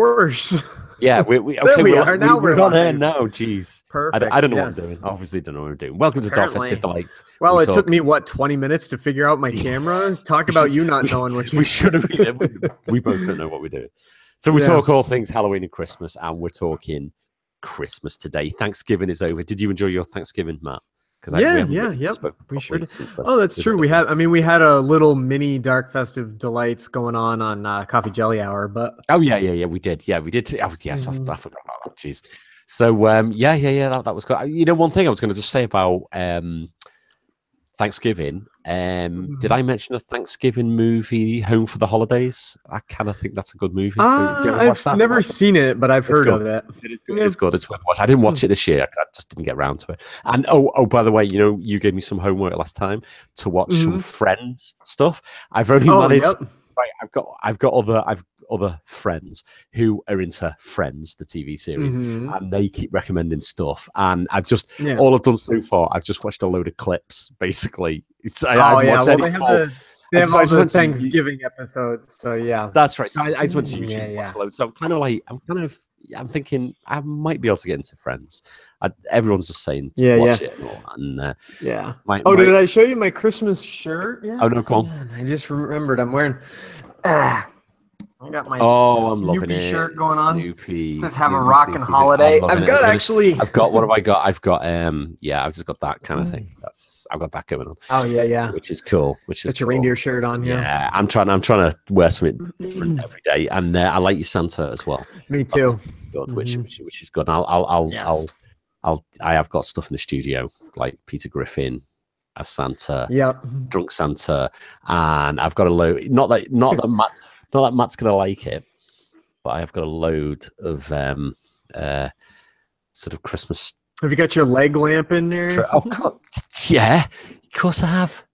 worse. Yeah, we There okay. we are. Now we're on air live. now. Jeez, Perfect. I don't know yes. what I'm doing. Obviously, don't know what I'm doing. Welcome to Apparently. Festive Delights. Well, it took me what 20 minutes to figure out my camera. Talk about you not knowing what you're. We should have. We both don't know what we're doing. So we talk all things Halloween and Christmas, and we're talking Christmas today. Thanksgiving is over. Did you enjoy your Thanksgiving, Matt? We sure did. Oh, that's true. We had a little mini dark festive delights going on Coffee Jelly Hour, but we did. Oh, yes, I forgot about that. Jeez. So that was good. You know, one thing I was going to just say about Thanksgiving. Did I mention a Thanksgiving movie, Home for the Holidays? I kind of think that's a good movie. I've never seen it, but I've heard of it. It's good. It's worth watching. I didn't watch it this year. I just didn't get around to it. And by the way, you know, you gave me some homework last time to watch some Friends stuff. I've only managed. Yep. Right, I've got other friends who are into Friends, the TV series, and they keep recommending stuff. And I've just all I've done so far, I've just watched a load of clips. Basically, they have all the Thanksgiving episodes. So yeah, that's right. So I just went to YouTube and watched a load. So I'm thinking I might be able to get into Friends. Everyone's just saying to watch it. Did I show you my Christmas shirt? Yeah. Oh no, come on. I just remembered I'm wearing. I got my Snoopy shirt going on. Snoopy. It says "Have a rockin' holiday." I've got. What have I got? I've got. I've just got that kind of thing. I've got that going on. Oh yeah. Which is cool. That's your reindeer shirt on. Yeah. I'm trying to wear something different every day, and I like your Santa as well. Me too. Good, which is good. I have got stuff in the studio like Peter Griffin as Santa. Drunk Santa, and I've got a load. Not that Matt's gonna like it, but I have got a load of sort of Christmas. Have you got your leg lamp in there? Oh God, yeah, of course I have.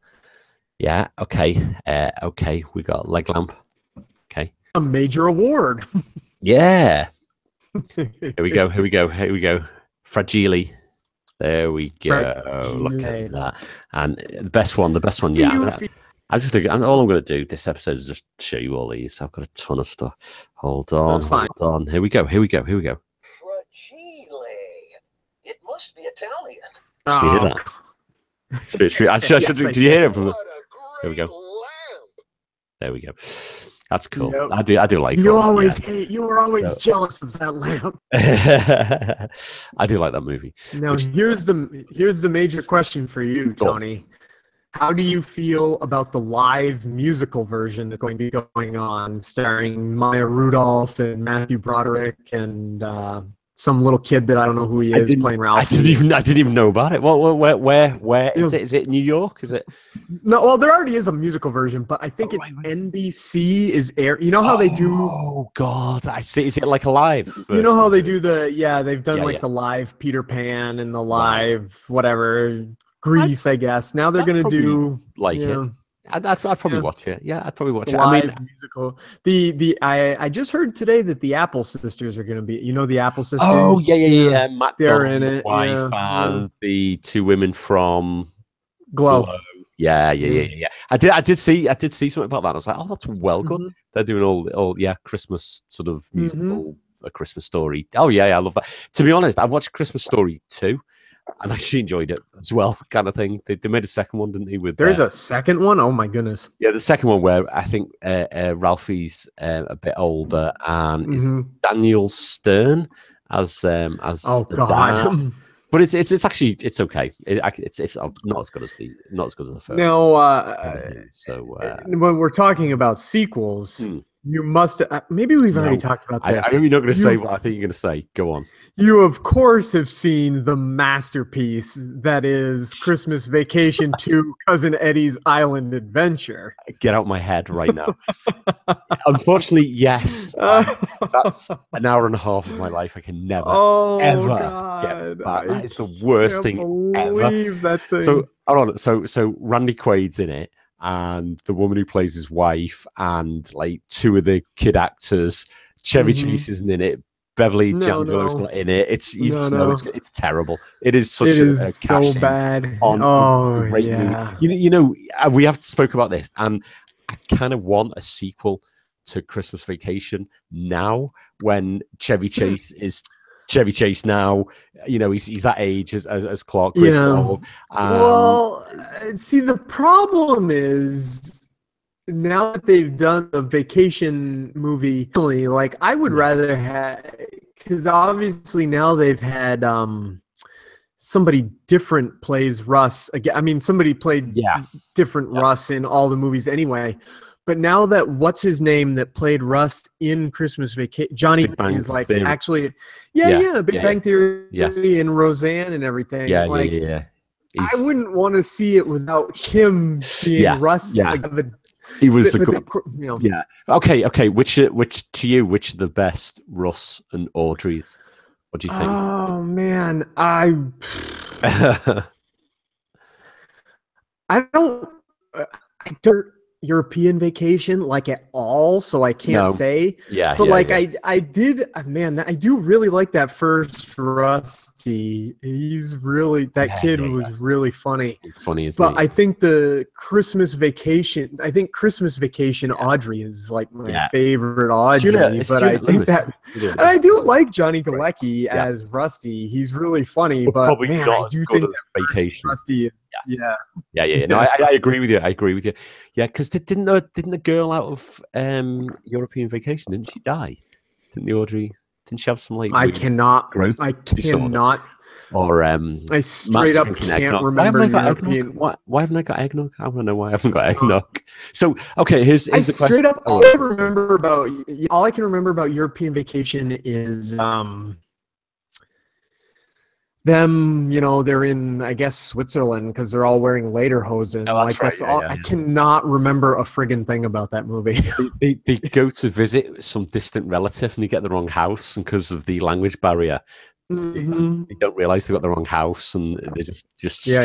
Yeah, okay, okay. We got a leg lamp. Okay, a major award. Yeah. Here we go. Fragile. There we go. Look at that. And the best one. Yeah. All I'm going to do this episode is just show you all these. I've got a ton of stuff. Hold on. Here we go. Fragile. It must be Italian. Oh. Do you hear that? Did you hear it from the? Here we go. There we go. That's cool. Yep. I do like. You were always jealous of that lamp. I do like that movie. Now here's the major question for you, Tony. How do you feel about the live musical version that's going to be going on, starring Maya Rudolph and Matthew Broderick and some little kid that I don't know who he is playing Ralph? I didn't even know about it. Where is it? Is it New York? Is it? No, well, there already is a musical version, but I think NBC is air. You know how they do? Oh God, I see. Is it like a live version? You know how they do they've done the live Peter Pan and the live whatever Grease, I guess. Now they're gonna do it. I'd probably watch it. Yeah, I'd probably watch it. Live musical. I just heard today that the Apple Sisters are going to be. You know the Apple Sisters? Oh yeah. Matt they're in it. Wife and the two women from Glow. Yeah. I did see something about that. I was like, oh, that's well good. They're doing all Christmas sort of musical, A Christmas Story. Oh yeah, I love that. To be honest, I watched Christmas Story 2. And I actually enjoyed it as well, kind of thing. They made a second one, didn't they? There's a second one? Oh my goodness! Yeah, the second one where I think Ralphie's a bit older, and is Daniel Stern as the dad. But it's actually okay. It's not as good as the first. No, when we're talking about sequels. You must. Maybe we've already talked about this. I know you're not going to say what I think you're going to say. Go on. You, of course, have seen the masterpiece that is Christmas Vacation 2 Cousin Eddie's Island Adventure. Get out my head right now. Unfortunately, yes. That's an hour and a half of my life I can never, ever get back. That is the worst thing ever. That thing. So, hold on. So Randy Quaid's in it. And the woman who plays his wife, and like two of the kid actors, Chevy Chase isn't in it, Beverly D'Angelo's not in it. It's terrible. It is such a so bad. On great movie. You know, we have spoke about this, and I kind of want a sequel to Christmas Vacation now, when Chevy Chase is Chevy Chase now. You know, he's that age as Clark Griswold. Well, see, the problem is now that they've done the vacation movie, like I would rather have, because obviously now they've had somebody different plays Russ again. I mean, somebody played different Russ in all the movies anyway. But now that what's his name that played Russ in Christmas Vacation, Johnny is like Theory. Actually, Big Bang Theory and Roseanne and everything. Yeah. I wouldn't want to see it without him being Russ. Yeah. Like he was a good. Yeah. Okay. Which are the best Russ and Audreys? What do you think? Oh man, I don't. European Vacation like at all, so I can't say. I did, man, I do really like that first Rusty. He's really, that kid was really funny. Funny, isn't But I think the Christmas Vacation, Audrey is like my favorite Audrey. I think that, and I do like Johnny Galecki as Rusty. He's really funny, but probably man, not I do as good think as Vacation. Rusty. Yeah. No, I agree with you. Yeah, because didn't the girl out of European Vacation, didn't she die? Didn't the Audrey? Didn't she have some like? I cannot. Growth I cannot. Or I straight up can't remember. Why haven't I got eggnog? I want to know why I haven't got eggnog. So okay, here's the question. Straight up, all I can remember about European Vacation is them, you know, they're in, I guess, Switzerland because they're all wearing lederhosen. Oh, that's all. I cannot remember a friggin' thing about that movie. they go to visit some distant relative and they get the wrong house, and because of the language barrier, they don't realize they got the wrong house, and they just stuff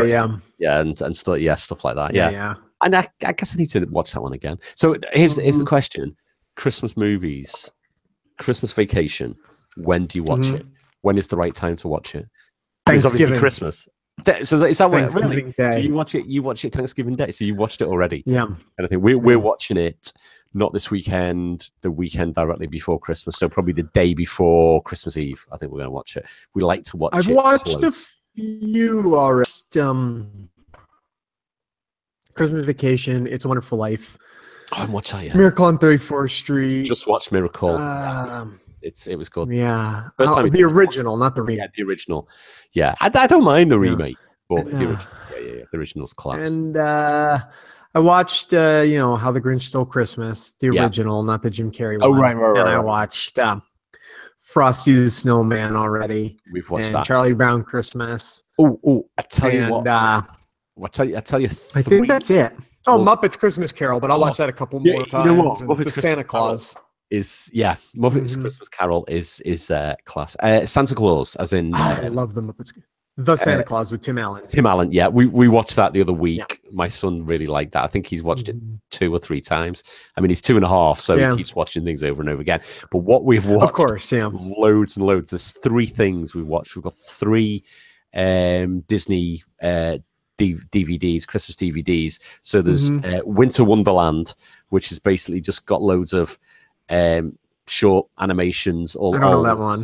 like that. Yeah. And I guess I need to watch that one again. So here's the question: Christmas movies, Christmas Vacation. When do you watch it? When is the right time to watch it? Thanksgiving, Christmas. So is that Thanksgiving Day. So you watch it Thanksgiving Day. So you watched it already. Yeah. And I think we're watching it not this weekend, the weekend directly before Christmas. So probably the day before Christmas Eve. I think we're going to watch it. We like to watch it. I've watched a few already. Christmas Vacation, It's a Wonderful Life. I haven't watched that yet. Miracle on 34th Street. Just watched Miracle. It was good. Yeah. The original, not the remake. Yeah, the original. Yeah. I don't mind the remake, but the original. Yeah. The original's class. And I watched How the Grinch Stole Christmas, the original, not the Jim Carrey one. Oh, right. And I watched Frosty the Snowman already. We've watched and that. Charlie Brown Christmas. Oh, I tell you what. I tell you. I think that's it. Oh, Muppets Christmas Carol, but I'll watch that a couple more times. You know what? Muppets Santa Claus. Muppets Christmas Carol is class. Santa Claus, as in I love the Muppets. The Santa Claus with Tim Allen. Tim Allen, yeah. We watched that the other week. Yeah. My son really liked that. I think he's watched it 2 or 3 times. I mean, he's 2.5, so he keeps watching things over and over again. But what we've watched, of course, loads and loads. There's 3 things we've watched. We've got 3 Disney DVDs, Christmas DVDs. So there's Winter Wonderland, which has basically just got loads of short animations. I don't know that one.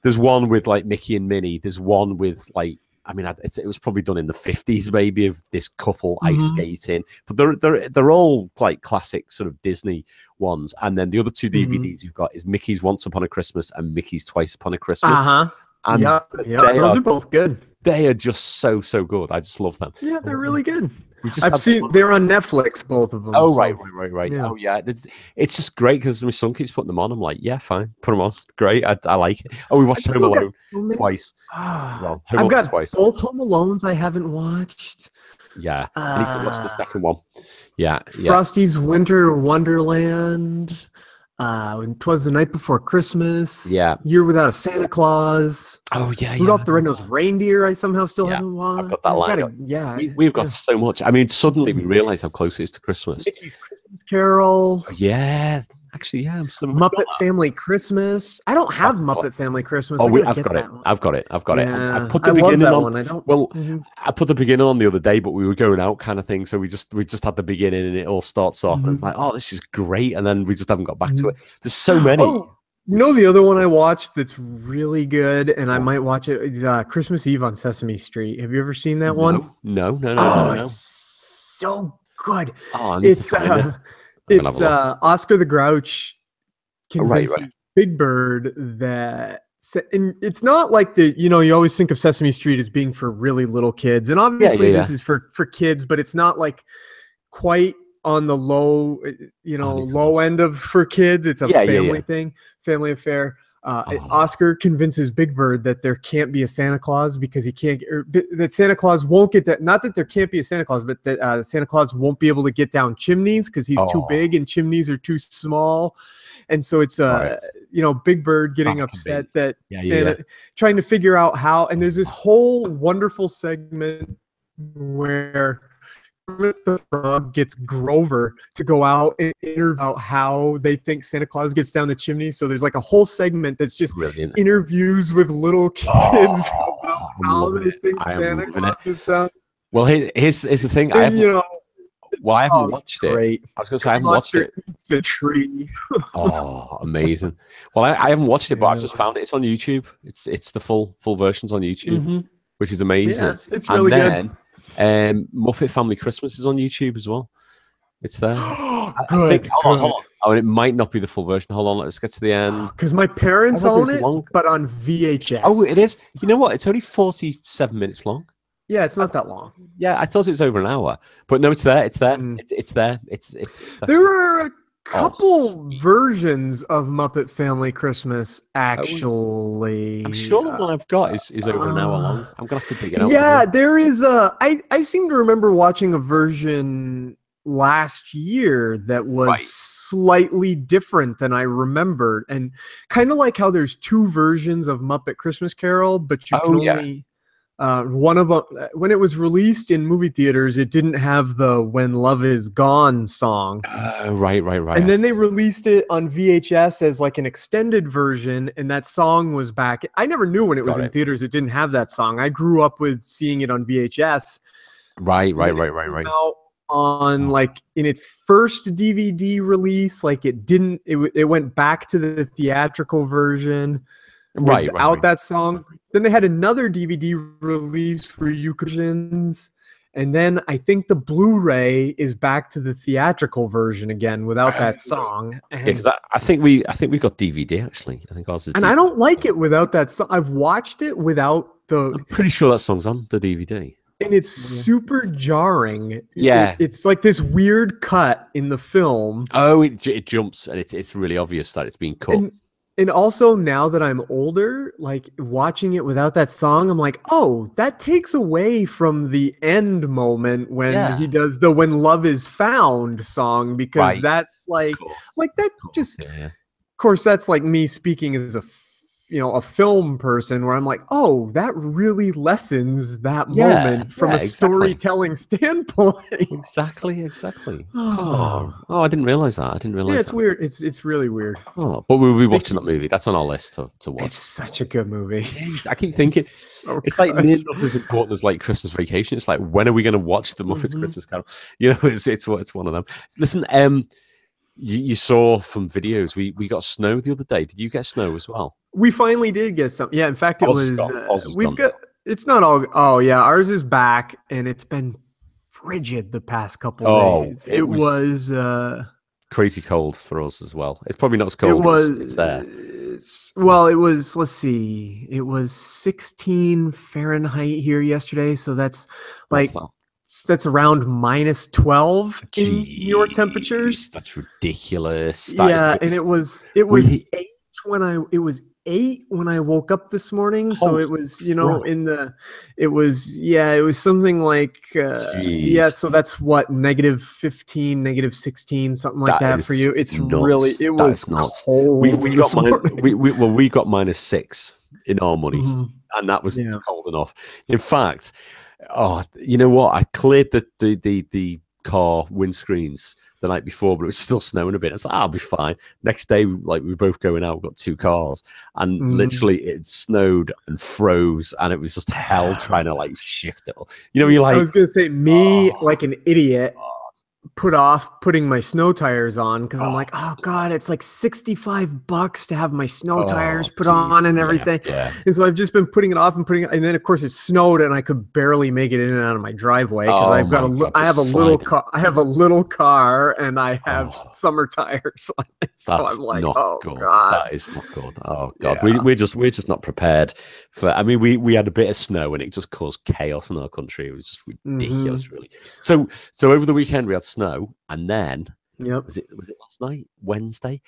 There's one with like Mickey and Minnie. There's one with like, I mean, it was probably done in the 50s maybe, of this couple ice skating. But they're all like classic sort of Disney ones. And then the other 2 DVDs you've got is Mickey's Once Upon a Christmas and Mickey's Twice Upon a Christmas. And those are both good. They are just so good. I just love them. Yeah, they're really good. They're on Netflix, both of them. Oh, right. Yeah. Oh, yeah. It's just great because my son keeps putting them on. I'm like, yeah, fine, put them on. Great. I like it. Oh, we watched Home Alone twice as well. I've got twice. Both Home Alones I haven't watched. Yeah. I need to watch the second one. Yeah. Frosty's Winter Wonderland. 'Twas the Night Before Christmas. Yeah. Year Without a Santa Claus. Oh, yeah. Rudolph the Red-Nosed Reindeer, I somehow still haven't watched. I've got that line. We've got so much. I mean, suddenly we realize how close it is to Christmas. Mickey's Christmas Carol. Yeah. Actually, yeah, I'm still Muppet Family Christmas. I don't have Muppet Family Christmas. Oh, I've got it. I've got it. Yeah, I put the love beginning that on. one. I don't. Well, I put the beginning on the other day, but we were going out kind of thing, so we just had the beginning, and it all starts off, and it's like, oh, this is great, and then we just haven't got back to it. There's so many. Oh, you know the other one I watched that's really good, and I might watch it. Is Christmas Eve on Sesame Street. Have you ever seen that one? No. It's so good. Oh, It's Oscar the Grouch convinces Big Bird that, and it's not like you always think of Sesame Street as being for really little kids, and obviously this is for kids, but it's not like quite on the low, low end of for kids. It's a family thing, family affair. Oscar convinces Big Bird that there can't be a Santa Claus because he can't, or that Santa Claus won't get that. Not that there can't be a Santa Claus, but that Santa Claus won't be able to get down chimneys because he's too big and chimneys are too small. And so it's Big Bird getting upset that Santa trying to figure out how. And there's this whole wonderful segment where the Frog gets Grover to go out and interview about how they think Santa Claus gets down the chimney. So there's like a whole segment that's just interviews with little kids about how they think Santa Claus gets down. Well, here's the thing. I haven't watched it. Great. I was going to say I haven't watched it. It's a tree. Oh, amazing. Well, I haven't watched it, but I've just found it. It's on YouTube. It's the full versions on YouTube, which is amazing. Yeah, it's really good. Muppet Family Christmas is on YouTube as well. It's there. I think. Hold on. Oh, and it might not be the full version. Hold on, let's get to the end. Because my parents own it, but on VHS. Oh, it is. You know what? It's only 47 minutes long. Yeah, it's not that long. Yeah, I thought it was over an hour, but no, it's there. It's there. It's there. It's there are a couple versions of Muppet Family Christmas. Actually, I'm sure the one I've got is over an hour long. I'm gonna have to dig it out. Yeah, there is a. I seem to remember watching a version last year that was slightly different than I remembered, and kind of like how there's two versions of Muppet Christmas Carol, but you can only. One of them, when it was released in movie theaters, it didn't have the "When Love Is Gone" song. Right. And then they released it on VHS as like an extended version, and that song was back. I never knew when it was in theaters it didn't have that song. I grew up with seeing it on VHS. Right. Now, on like in its first DVD release, like it went back to the theatrical version. Without that song. Then they had another DVD release for Eucharistans, and then I think the Blu-ray is back to the theatrical version again without that song. Yeah, because I think we got DVD actually. I think ours is. And DVD. I don't like it without that song. I've watched it without the. I'm pretty sure that song's on the DVD. And it's super jarring. Yeah, it's like this weird cut in the film. Oh, it jumps, and it's really obvious that it's being cut. And also now that I'm older, like watching it without that song, I'm like, oh, that takes away from the end moment when he does the "When Love Is Found" song, because that's like that just, of course, that's like me speaking as a film person where I'm like, oh, that really lessens that moment from a storytelling standpoint. Exactly. Oh, I didn't realize that. Yeah, it's weird. It's really weird. Oh, but we'll be watching that movie. That's on our list to watch. It's such a good movie. I keep thinking it's like near enough as important as like Christmas Vacation. It's like, when are we going to watch the Muppets Christmas Carol? It's one of them. Listen, you saw from videos, we got snow the other day. Did you get snow as well? We finally did get some. Yeah, in fact, it's not all. Oh yeah, ours is back, and it's been frigid the past couple days. It was crazy cold for us as well. It's probably not as cold. It's there. It was. Let's see. It was 16 Fahrenheit here yesterday, so that's like. That's around -12 in your temperatures. That's ridiculous. And it was 8 when I woke up this morning. So it was, it was something like, so that's what, -15, -16, something like that for you. It's nuts. Really, it was cold. We got we got -6 in our money, and that was cold enough. In fact, oh, you know what? I cleared the car windscreens the night before, but it was still snowing a bit. I was like, I'll be fine. Next day, like we were both going out, we've got 2 cars, and literally it snowed and froze, and it was just hell trying to like shift it. You know, you're like, I was gonna say, like an idiot, put off putting my snow tires on because I'm like, oh god, it's like $65 to have my snow tires put on and everything. And so I've just been putting it off and and then of course it snowed and I could barely make it in and out of my driveway because I've got I have a little car and I have summer tires on it. So I'm like, oh good. god, that is not good. Oh god, we're just not prepared for. I mean, we had a bit of snow and it just caused chaos in our country. It was just ridiculous, really. So over the weekend we had snow, and then was it last night, Wednesday?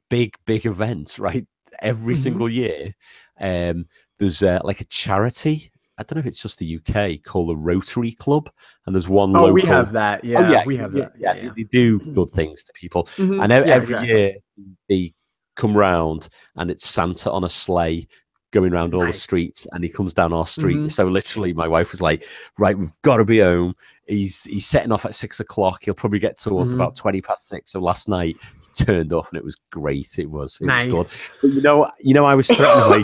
Big events, right? Every single year, there's like a charity. I don't know if it's just the UK, called the Rotary Club, and there's one. We have that. We have that. Yeah, they do good things to people, and every year they come round, and it's Santa on a sleigh going around all the streets, and he comes down our street. So literally my wife was like, right, we've got to be home. He's setting off at 6 o'clock. He'll probably get to us about 20 past 6. So last night he turned up and it was great. It was good. But you know, I was threatening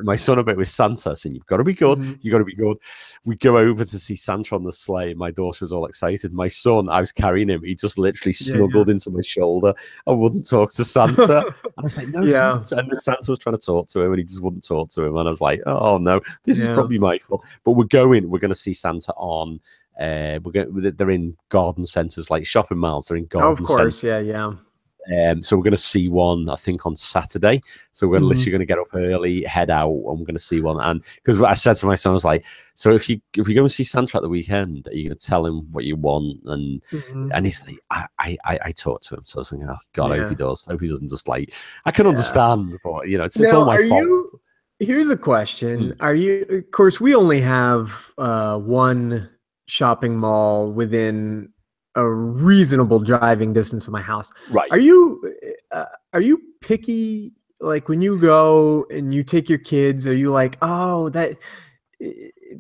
my son a bit with Santa, saying, you've got to be good. You got to be good. We go over to see Santa on the sleigh. My daughter was all excited. My son, I was carrying him. He just literally snuggled into my shoulder. I wouldn't talk to Santa. And I was like, no, Santa. And Santa was trying to talk to him and he just wouldn't talk to him. And I was like, oh no, this is probably my fault. But we're going to see Santa on, they're in garden centres, like shopping malls. They're in garden centres. So we're going to see one, I think, on Saturday. So we're literally going to get up early, head out, and we're going to see one. And because I said to my son, I was like, so if you go and see Santa at the weekend, are you going to tell him what you want? And he's like, I talked to him. So I was thinking, oh God, I hope he does. I hope he doesn't just like, I can understand, but you know, it's all my fault. Here's a question. Are you, of course, we only have one shopping mall within a reasonable driving distance of my house. Right. Are you picky? Like when you go and you take your kids, are you like, oh,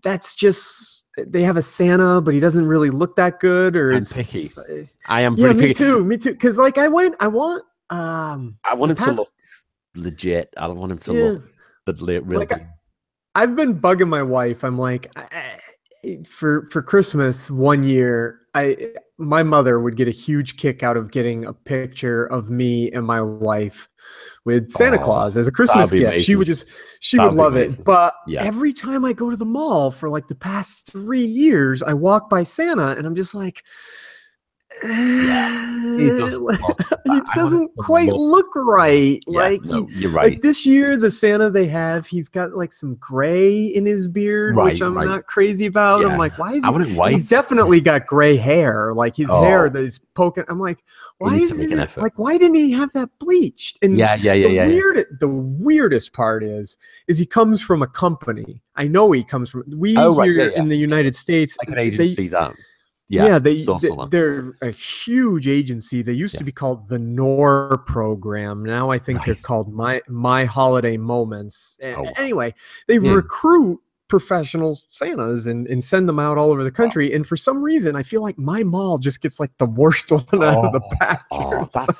that's just, they have a Santa, but he doesn't really look that good? Or I'm picky. I am pretty picky. Me too. Cause like I want him to look legit. I don't want him to look real. Like I've been bugging my wife. I'm like, for Christmas one year, my mother would get a huge kick out of getting a picture of me and my wife with Santa Claus as a Christmas gift. Amazing. She would love it. But every time I go to the mall for like the past 3 years, I walk by Santa and I'm just like, it doesn't quite look right. You're right. Like this year, the Santa they have, he's got like some gray in his beard, which I'm not crazy about. I'm like, why is he? White? He's definitely got gray hair, like his hair that is poking. I'm like, why is it? Like, why didn't he have that bleached? And the weirdest part is he comes from a company. I know he comes from. In the United States, like an agency that. They're a huge agency. They used to be called the NOR program. Now I think they're called My Holiday Moments. Anyway, they recruit professional Santas and send them out all over the country. And for some reason, I feel like my mall just gets like the worst one out of the batch.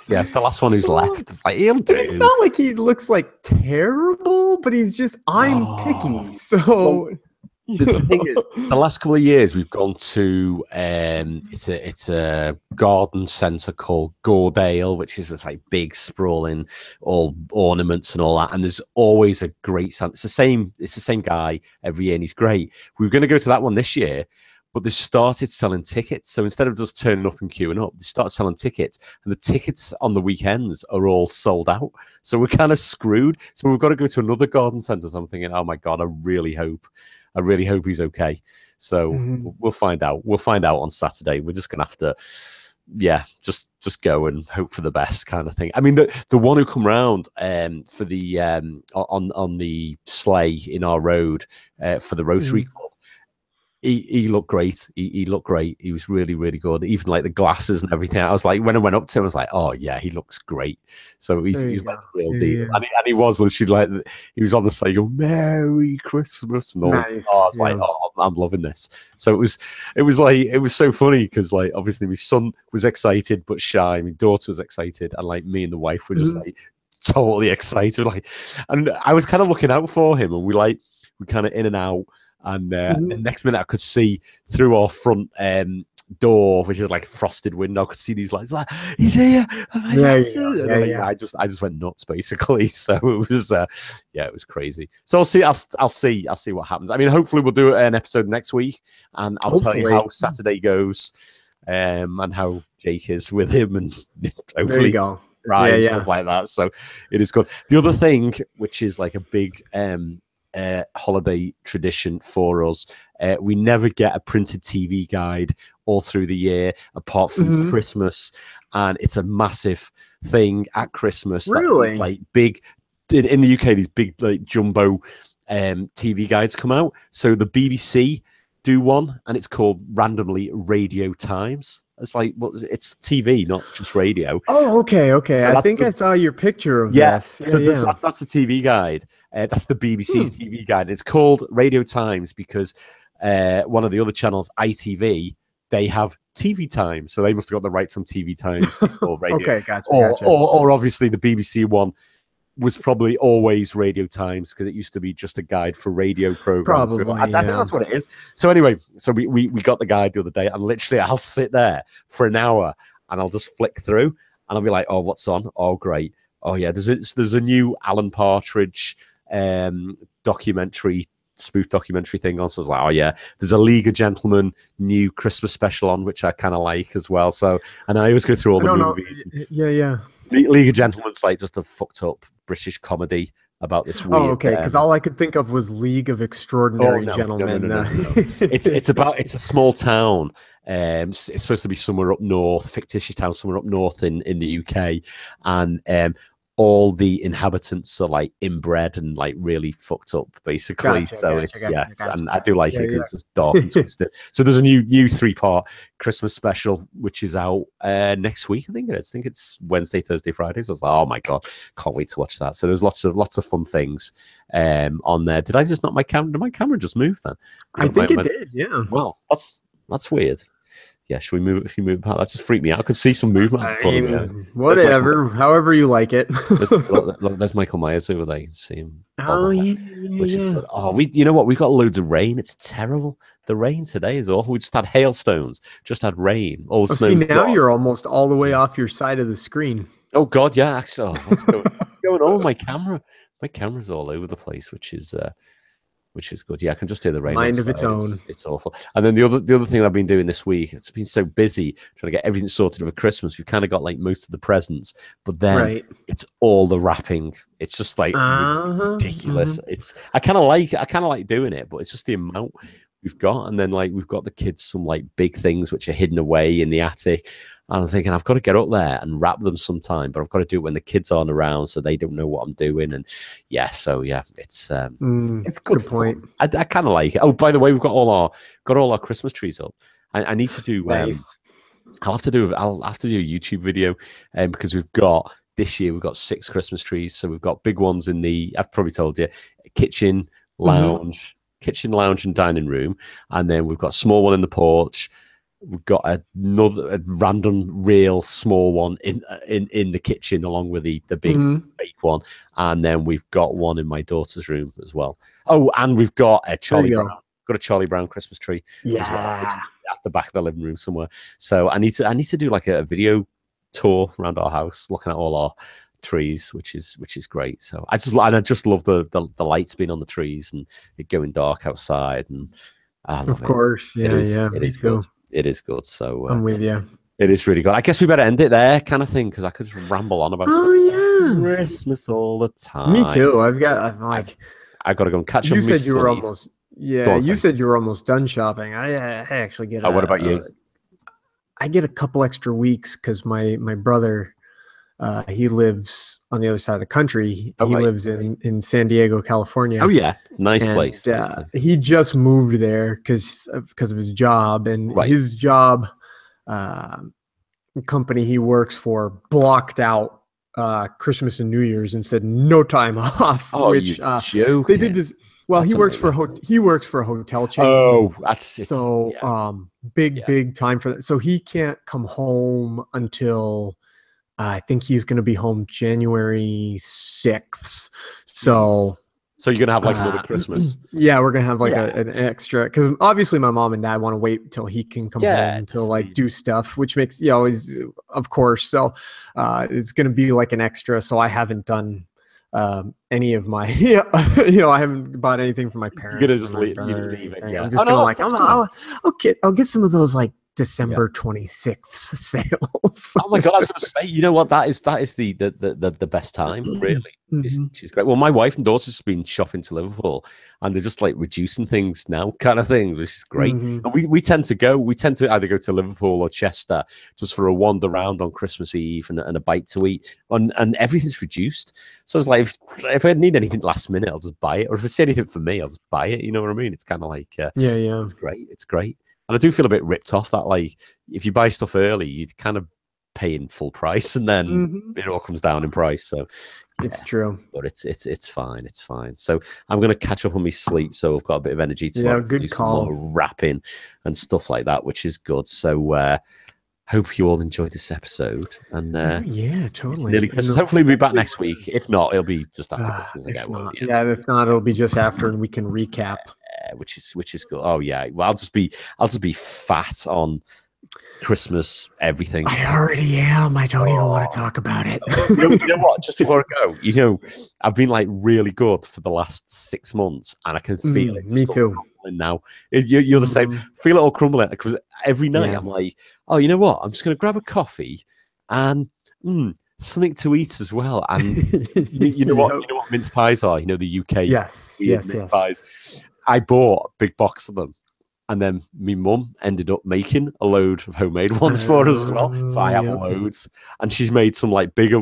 It's the last one who's left. It's like, he'll do. It's not like he looks like terrible, but he's just, I'm picky. So... The thing is, the last couple of years we've gone to it's a garden centre called Goredale, which is this like big sprawling all ornaments and all that, and there's always a great Santa. It's the same guy every year and he's great. We were going to go to that one this year, but they started selling tickets. So instead of just turning up and queuing up, they started selling tickets, and the tickets on the weekends are all sold out. So we're kind of screwed. So we've got to go to another garden centre. So I'm thinking, oh my God, I really hope he's okay. So we'll find out. We'll find out on Saturday. We're just gonna have to, just go and hope for the best kind of thing. I mean, the one who come round for the on the sleigh in our road for the Rotary Club. he looked great. He looked great. He was really, really good. Even like the glasses and everything. I was like, when I went up to him, I was like, oh yeah, he looks great. So he's like the real deal. And he was literally like, he was on the stage, go, Merry Christmas. And all. Nice. I was like, oh, I'm loving this. So it was so funny because like, obviously my son was excited, but shy. My daughter was excited. And like me and the wife were just like totally excited. Like, and I was kind of looking out for him, and we kind of in and out. And the next minute, I could see through our front door, which is like a frosted window. I could see these lights. Like, he's here. I just went nuts, basically. So it was, it was crazy. So I'll see what happens. I mean, hopefully we'll do an episode next week, and I'll tell you how Saturday goes, and how Jake is with him, and hopefully there you go. Right, stuff like that. So it is good. The other thing, which is like a big holiday tradition for us, we never get a printed TV guide all through the year apart from Christmas, and it's a massive thing at Christmas. Really? Like big in the UK, these big like jumbo TV guides come out. So the BBC do one, and it's called randomly Radio Times. It's like, well, it's TV, not just radio. Oh, okay. So I think I saw your picture of this. So that's a TV guide. That's the BBC's TV guide. It's called Radio Times because one of the other channels, ITV, they have TV time. So they must have got the rights on TV times before radio. Okay, gotcha. Or obviously the BBC one was probably always Radio Times because it used to be just a guide for radio programs. Probably, I think that's what it is. So anyway, so we got the guide the other day, and literally I'll sit there for an hour and I'll just flick through and I'll be like, oh, what's on? Oh, great. Oh yeah, there's a new Alan Partridge spoof documentary thing on. So I was like, oh yeah, there's a League of Gentlemen new Christmas special on, which I kind of like as well. So, and I always go through all the movies. Yeah. League of Gentlemen's like just a fucked up British comedy about this weird. Oh, okay. Because all I could think of was League of Extraordinary Gentlemen. No. It's a small town. It's supposed to be somewhere up north, fictitious town somewhere up north in the UK, and all the inhabitants are like inbred and like really fucked up, basically. Gotcha. And I do like it because it's just dark and twisted. So there's a new 3-part Christmas special which is out next week. I think it is. I think it's Wednesday, Thursday, Friday. So I was like, oh my god, can't wait to watch that. So there's lots of fun things on there. Did I just not my camera? Did my camera just move then? I think it did. Yeah. Well, that's weird. Yeah, should we move? If you move, that just freaked me out. I could see some movement. Whatever, however you like it. There's Michael Myers over there. You can see him. Which is good. Oh, you know what? We've got loads of rain. It's terrible. The rain today is awful. We just had hailstones. Just had rain. All the see, now you're almost all the way off your side of the screen. Oh God, yeah. Actually, what's going on with my camera? My camera's all over the place, which is good. Yeah, I can just hear the rain. Mind of its own. It's awful. And then the other thing I've been doing this week, it's been so busy trying to get everything sorted for Christmas. We've kind of got like most of the presents, but then it's all the wrapping. It's just like ridiculous. I kind of like doing it, but it's just the amount we've got. And then like we've got the kids some like big things which are hidden away in the attic. And I'm thinking I've got to get up there and wrap them sometime, but I've got to do it when the kids aren't around so they don't know what I'm doing. And it's good point. I kind of like it. Oh, by the way, we've got all our Christmas trees up. I need to do. Nice. I'll have to do a YouTube video, because this year we've got 6 Christmas trees. So we've got big ones in the. I've probably told you, kitchen, lounge, and dining room, and then we've got a small one in the porch. We've got a random, real small one in the kitchen, along with the big bake one, and then we've got one in my daughter's room as well. Oh, and we've got a Charlie Brown Christmas tree, as well, at the back of the living room somewhere. So I need to do like a video tour around our house, looking at all our trees, which is great. So I just love the lights being on the trees and it going dark outside, and of course, it is good. It is good. So I'm with you. It is really good. I guess we better end it there, kind of thing, because I could just ramble on about Christmas all the time. Me too. I've got to go and catch up. You said you were almost. Yeah, you said you were almost done shopping. I actually get. What about you? I get a couple extra weeks because my brother he lives on the other side of the country. He right. lives in San Diego, California. Oh yeah, nice And, place. Nice place. He just moved there because of his job, and Right. his job company he works for blocked out Christmas and New Year's and said no time off. Oh, which you're joking. they did this. Well, That's he works for a hotel chain. Oh, that's so big time for that. So he can't come home until I think he's going to be home January 6th. So you're gonna have like another Christmas. Yeah, we're gonna have like an extra, because obviously my mom and dad want to wait till he can come home to like do stuff, which makes of course. So it's gonna be like an extra. So I haven't done any of my I haven't bought anything for my parents. You're gonna just leave it. Yeah. I'm just gonna I'll get some of those like December 26th sales. Oh my god, I was going to say, you know what? That is the best time, really. She's great. Well, my wife and daughter's been shopping to Liverpool, and they're just like reducing things now, kind of thing, which is great. And we tend to either go to Liverpool or Chester just for a wander around on Christmas Eve and a bite to eat, and everything's reduced. So it's like if I need anything last minute, I'll just buy it, or if it's anything for me, I'll just buy it. You know what I mean? It's kind of like it's great. It's great. And I do feel a bit ripped off that, like, if you buy stuff early, you're kind of paying full price, and then it all comes down in price. So it's true, but it's fine. It's fine. So I'm going to catch up on my sleep, so I've got a bit of energy to do some more wrapping and stuff like that, which is good. So hope you all enjoyed this episode. And totally. It's nearly Christmas. Hopefully we'll be back next week. If not, it'll be just after Christmas again. If not, it'll be just after, and we can recap. Which is good. Oh yeah. Well, I'll just be fat on Christmas everything. I already am. I don't even want to talk about it. You know what? Just before I go, I've been like really good for the last 6 months, and I can feel it. Me too. Now you're the same. Feel it all crumbling, because every night I'm like, oh, you know what? I'm just going to grab a coffee and something to eat as well. And you know what? You know what mince pies are? The UK. Yes. Pies. I bought a big box of them, and then my mum ended up making a load of homemade ones for us as well. So I have loads, and she's made some like bigger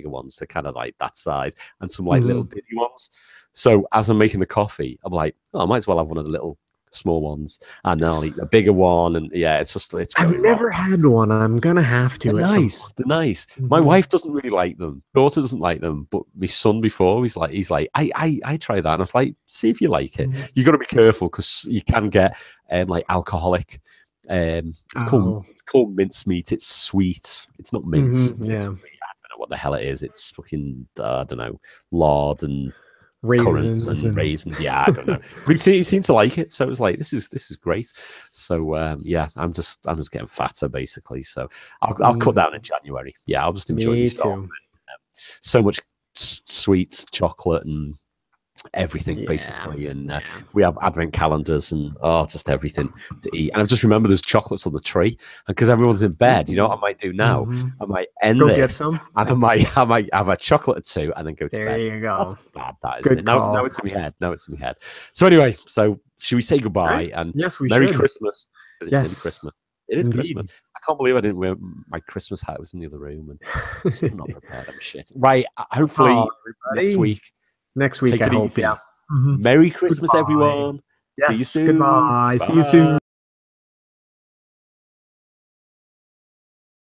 ones. They're kind of like that size, and some like little diddy ones. So as I'm making the coffee, I'm like, I might as well have one of the little small ones, and then I'll eat a bigger one. And it's I've never had one. I'm gonna have to. They're nice. My wife doesn't really like them. Daughter doesn't like them, but my son before, he's like I try that, and I was like, see if you like it. You got to be careful, because you can get like alcoholic. It's called mincemeat. It's sweet. It's not mince. I don't know what the hell it is. It's fucking I don't know, lard and raisins and raisins. I don't know. But he seemed to like it, so it was like, this is great. So I'm just getting fatter basically. So I'll cut down in January. I'll just enjoy myself. So much sweets, chocolate, and everything basically. And we have advent calendars and just everything to eat. And I've just remembered there's chocolates on the tree, and because everyone's in bed, you know what I might do now? I might end this, get some, and I might have a chocolate or two, and then go to bed. There you go. That's bad, that, isn't it? Now it's in my head. So anyway, should we say goodbye? And yes, we Merry should. Christmas. It's nearly Christmas. It is Christmas. I can't believe I didn't wear my Christmas hat. It was in the other room, and I'm not prepared. I'm shit. Right. Hopefully next week. I hope. Merry Christmas, everyone. Yes, See you soon. Goodbye. Bye. See you soon.